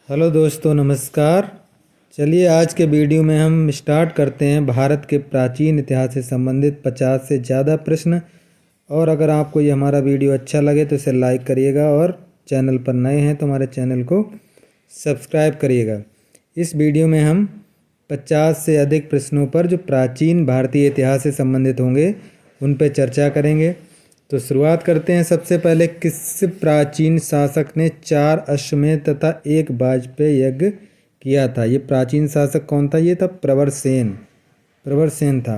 Hello दोस्तों, नमस्कार। चलिए आज के वीडियो में हम स्टार्ट करते हैं भारत के प्राचीन इतिहास से संबंधित 50 से ज़्यादा प्रश्न। और अगर आपको ये हमारा वीडियो अच्छा लगे तो इसे लाइक करिएगा और चैनल पर नए हैं तो हमारे चैनल को सब्सक्राइब करिएगा। इस वीडियो में हम 50 से अधिक प्रश्नों पर जो प्राचीन भारतीय इतिहास से संबंधित होंगे उन पर चर्चा करेंगे। तो शुरुआत करते हैं। सबसे पहले, किस प्राचीन शासक ने 4 अश्वमेध तथा 1 वाजपेय यज्ञ किया था? ये प्राचीन शासक कौन था? ये था प्रवरसेन। प्रवरसेन था।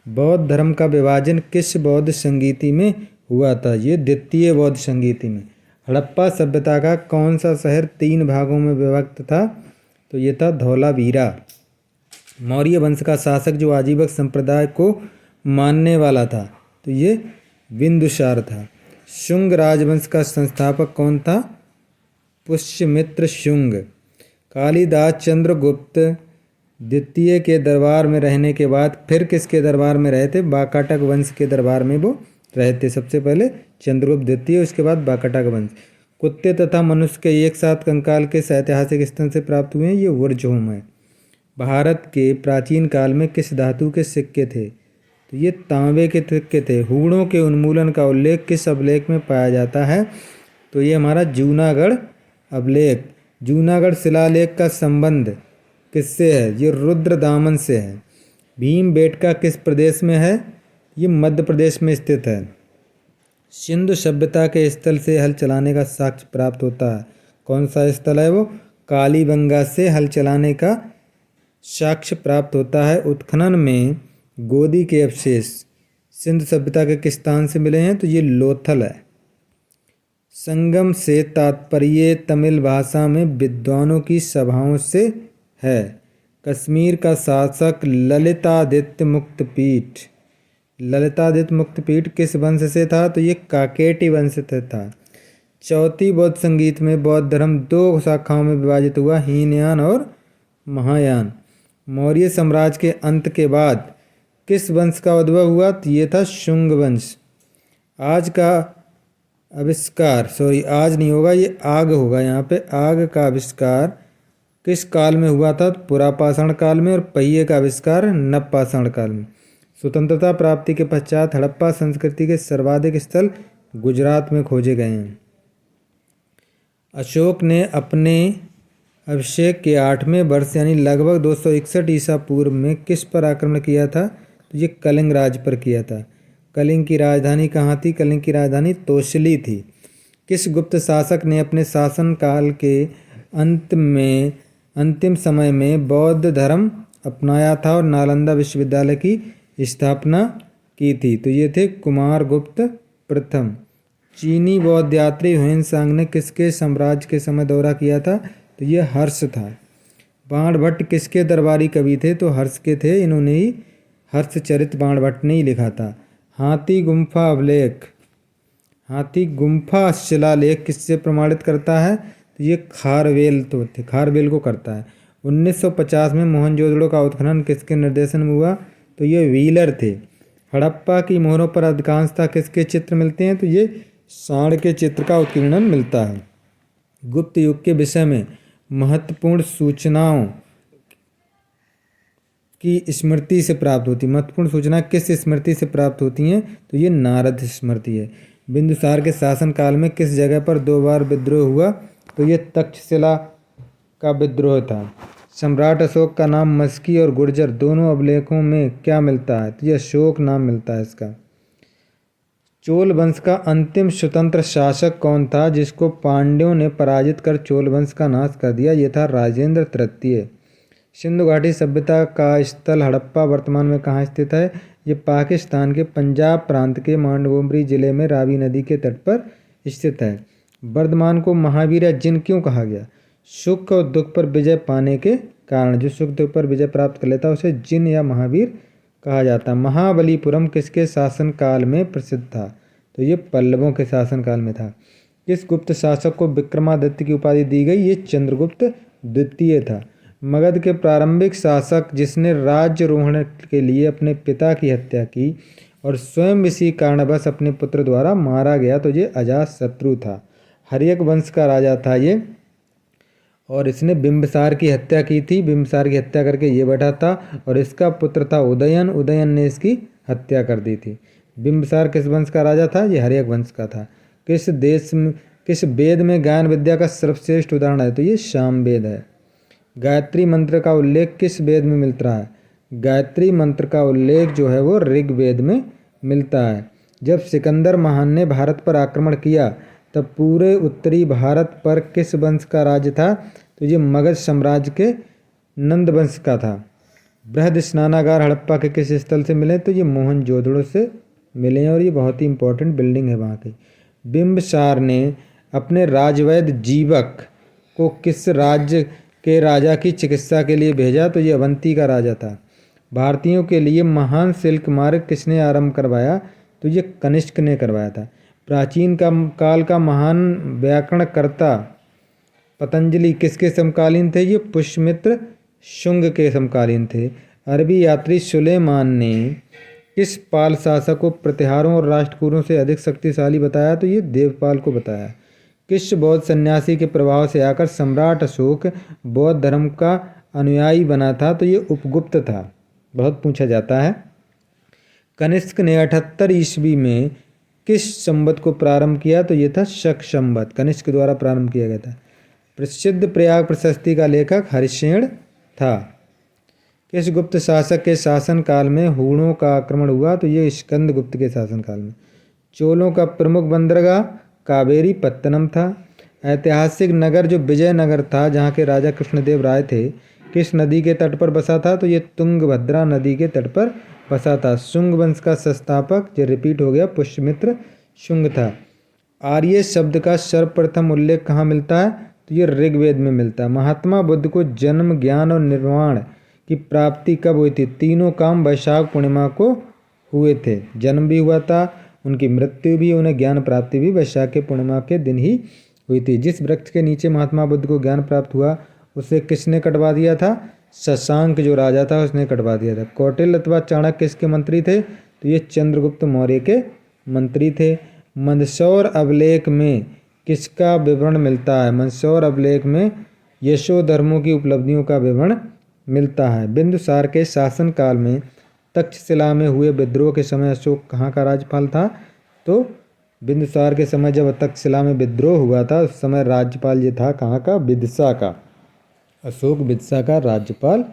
बौद्ध धर्म का विभाजन किस बौद्ध संगीति में हुआ था? ये द्वितीय बौद्ध संगीति में। हड़प्पा सभ्यता का कौन सा शहर 3 भागों में विभक्त था? तो ये था धौलावीरा। मौर्य वंश का शासक जो आजीवक संप्रदाय को मानने वाला था, तो ये बिंदुसार था। शुंग राजवंश का संस्थापक कौन था? पुष्यमित्र शुंग। कालिदास चंद्रगुप्त द्वितीय के दरबार में रहने के बाद फिर किसके दरबार में रहे थे? वाकाटक वंश के दरबार में वो रहे थे। सबसे पहले चंद्रगुप्त द्वितीय, उसके बाद वाकाटक वंश। कुत्ते तथा मनुष्य के एक साथ कंकाल के ऐतिहासिक स्थल से प्राप्त हुए हैं, ये वुर्जहोम है। भारत के प्राचीन काल में किस धातु के सिक्के थे? तो ये तांबे के सिक्के थे। हूणों के उन्मूलन का उल्लेख किस अभिलेख में पाया जाता है? तो ये हमारा जूनागढ़ अभिलेख। जूनागढ़ शिलालेख का संबंध किससे है? ये रुद्रदामन से है। भीमबेटका किस प्रदेश में है? ये मध्य प्रदेश में स्थित है। सिंधु सभ्यता के स्थल से हल चलाने का साक्ष्य प्राप्त होता है। कौन सा स्थल है वो? कालीबंगा से हल चलाने का साक्ष्य प्राप्त होता है। उत्खनन में गोदी के अवशेष सिंधु सभ्यता के किस स्थान से मिले हैं? तो ये लोथल है। संगम से तात्पर्य तमिल भाषा में विद्वानों की सभाओं से है। कश्मीर का शासक ललितादित्य मुक्तपीठ। ललितादित्य मुक्तपीठ किस वंश से था? तो ये काकेटी वंश से था। चौथी बौद्ध संगीत में बौद्ध धर्म 2 शाखाओं में विभाजित हुआ, हीनयान और महायान। मौर्य साम्राज्य के अंत के बाद किस वंश का उद्भव हुआ? तो ये था शुंग वंश। आज का आविष्कार, आज नहीं होगा, ये आग होगा। यहाँ पे आग का आविष्कार किस काल में हुआ था? पुरापाषाण काल में। और पहिए का आविष्कार नवपाषाण काल में। स्वतंत्रता प्राप्ति के पश्चात हड़प्पा संस्कृति के सर्वाधिक स्थल गुजरात में खोजे गए हैं। अशोक ने अपने अभिषेक के 8वें वर्ष यानी लगभग 261 ईसा पूर्व में किस पर आक्रमण किया था? तो ये कलिंग राज पर किया था। कलिंग की राजधानी कहाँ थी? कलिंग की राजधानी तोशली थी। किस गुप्त शासक ने अपने शासनकाल के अंतिम समय में बौद्ध धर्म अपनाया था और नालंदा विश्वविद्यालय की स्थापना की थी? तो ये थे कुमारगुप्त प्रथम। चीनी बौद्ध यात्री ह्वेनसांग ने किसके साम्राज्य के समय दौरा किया था? तो ये हर्ष था। बाणभट्ट किसके दरबारी कवि थे? तो हर्ष के थे। इन्होंने ही हर्षचरित बाणभट्ट ने ही लिखा था। हाथी गुम्फा अभिलेख, हाथी गुम्फा शिलालेख किससे प्रमाणित करता है? तो ये खारवेल को करता है। 1950 में मोहनजोदड़ो का उत्खनन किसके निर्देशन में हुआ? तो ये व्हीलर थे। हड़प्पा की मोहरों पर अधिकांशतः किसके चित्र मिलते हैं? तो ये सांड के चित्र का उत्कीर्णन मिलता है। गुप्त युग के विषय में महत्वपूर्ण सूचनाओं की स्मृति से प्राप्त होती। महत्वपूर्ण सूचना किस स्मृति से प्राप्त होती हैं? तो ये नारद स्मृति है। बिंदुसार के शासनकाल में किस जगह पर 2 बार विद्रोह हुआ? तो ये तक्षशिला का विद्रोह था। सम्राट अशोक का नाम मस्की और गुर्जर दोनों अभिलेखों में क्या मिलता है? तो ये अशोक नाम मिलता है इसका। चोल वंश का अंतिम स्वतंत्र शासक कौन था जिसको पांड्यों ने पराजित कर चोल वंश का नाश कर दिया? ये था राजेंद्र तृतीय। सिंधु घाटी सभ्यता का स्थल हड़प्पा वर्तमान में कहाँ स्थित है? ये पाकिस्तान के पंजाब प्रांत के मांडगोमरी जिले में रावी नदी के तट पर स्थित है। वर्धमान को महावीर या जिन क्यों कहा गया? सुख और दुख पर विजय पाने के कारण। जो सुख दुख पर विजय प्राप्त कर लेता उसे जिन या महावीर कहा जाता। महाबलीपुरम किसके शासनकाल में प्रसिद्ध था? तो ये पल्लवों के शासनकाल में था। किस गुप्त शासक को विक्रमादित्य की उपाधि दी गई? ये चंद्रगुप्त द्वितीय था। मगध के प्रारंभिक शासक जिसने राज्यारोहण के लिए अपने पिता की हत्या की और स्वयं इसी कारणवश अपने पुत्र द्वारा मारा गया, तो ये अजातशत्रु था। हर्यक वंश का राजा था ये। और इसने बिंबिसार की हत्या की थी। बिंबिसार की हत्या करके ये बैठा था और इसका पुत्र था उदयन। उदयन ने इसकी हत्या कर दी थी। बिंबिसार किस वंश का राजा था? ये हर्यक वंश का था। किस वेद में गायन विद्या का सर्वश्रेष्ठ उदाहरण है? तो ये सामवेद है। गायत्री मंत्र का उल्लेख किस वेद में मिलता है? गायत्री मंत्र का उल्लेख जो है वो ऋग्वेद में मिलता है। जब सिकंदर महान ने भारत पर आक्रमण किया तब पूरे उत्तरी भारत पर किस वंश का राज्य था? तो ये मगध साम्राज्य के नंद वंश का था। बृहद स्नानागार हड़प्पा के किस स्थल से मिले? तो ये मोहनजोदड़ो से मिले हैं और ये बहुत ही इंपॉर्टेंट बिल्डिंग है वहाँ की। बिंबिसार ने अपने राजवैद्य जीवक को किस राज्य के राजा की चिकित्सा के लिए भेजा? तो ये अवंती का राजा था। भारतीयों के लिए महान सिल्क मार्ग किसने आरंभ करवाया? तो ये कनिष्क ने करवाया था। प्राचीन काल का महान व्याकरणकर्ता पतंजलि किसके समकालीन थे? ये पुष्यमित्र शुंग के समकालीन थे। अरबी यात्री सुलेमान ने किस पाल शासक को प्रतिहारों और राष्ट्रकूटों से अधिक शक्तिशाली बताया? तो ये देवपाल को बताया। किस बौद्ध सन्यासी के प्रभाव से आकर सम्राट अशोक बौद्ध धर्म का अनुयायी बना था? तो ये उपगुप्त था। बहुत पूछा जाता है। कनिष्क ने 78 ईस्वी में किस संवत को प्रारंभ किया? तो ये था शक संवत, कनिष्क द्वारा प्रारंभ किया गया था। प्रसिद्ध प्रयाग प्रशस्ति का लेखक हरिश्चंद्र था। किस गुप्त शासक के शासनकाल में हूणों का आक्रमण हुआ? तो ये स्कंदगुप्त के शासनकाल में। चोलों का प्रमुख बंदरगाह कावेरी पत्तनम था। ऐतिहासिक नगर जो विजयनगर था, जहाँ के राजा कृष्णदेव राय थे, किस नदी के तट पर बसा था? तो ये तुंगभद्रा नदी के तट पर बसा था। शुंग वंश का संस्थापक, जो रिपीट हो गया, पुष्यमित्र शुंग था। आर्य शब्द का सर्वप्रथम उल्लेख कहाँ मिलता है? तो ये ऋग्वेद में मिलता है। महात्मा बुद्ध को जन्म, ज्ञान और निर्वाण की प्राप्ति कब हुई थी? तीनों काम वैशाख पूर्णिमा को हुए थे। जन्म भी हुआ था, उनकी मृत्यु भी, उन्हें ज्ञान प्राप्ति भी वैशाख के पूर्णिमा के दिन ही हुई थी। जिस वृक्ष के नीचे महात्मा बुद्ध को ज्ञान प्राप्त हुआ उसे किसने कटवा दिया था? शशांक जो राजा था उसने कटवा दिया था। कौटिल्य अथवा चाणक्य किसके मंत्री थे? तो ये चंद्रगुप्त मौर्य के मंत्री थे। मंदसौर अभिलेख में किसका विवरण मिलता है? मंदसौर अभिलेख में यशोधर्मों की उपलब्धियों का विवरण मिलता है। बिंदुसार के शासनकाल में तक्षशिला में हुए विद्रोह के समय अशोक कहाँ का राज्यपाल था? तो बिंदुसार के समय जब तक्षशिला में विद्रोह हुआ था उस समय राज्यपाल ये था कहाँ का? विदिशा का। अशोक विदिशा का राज्यपाल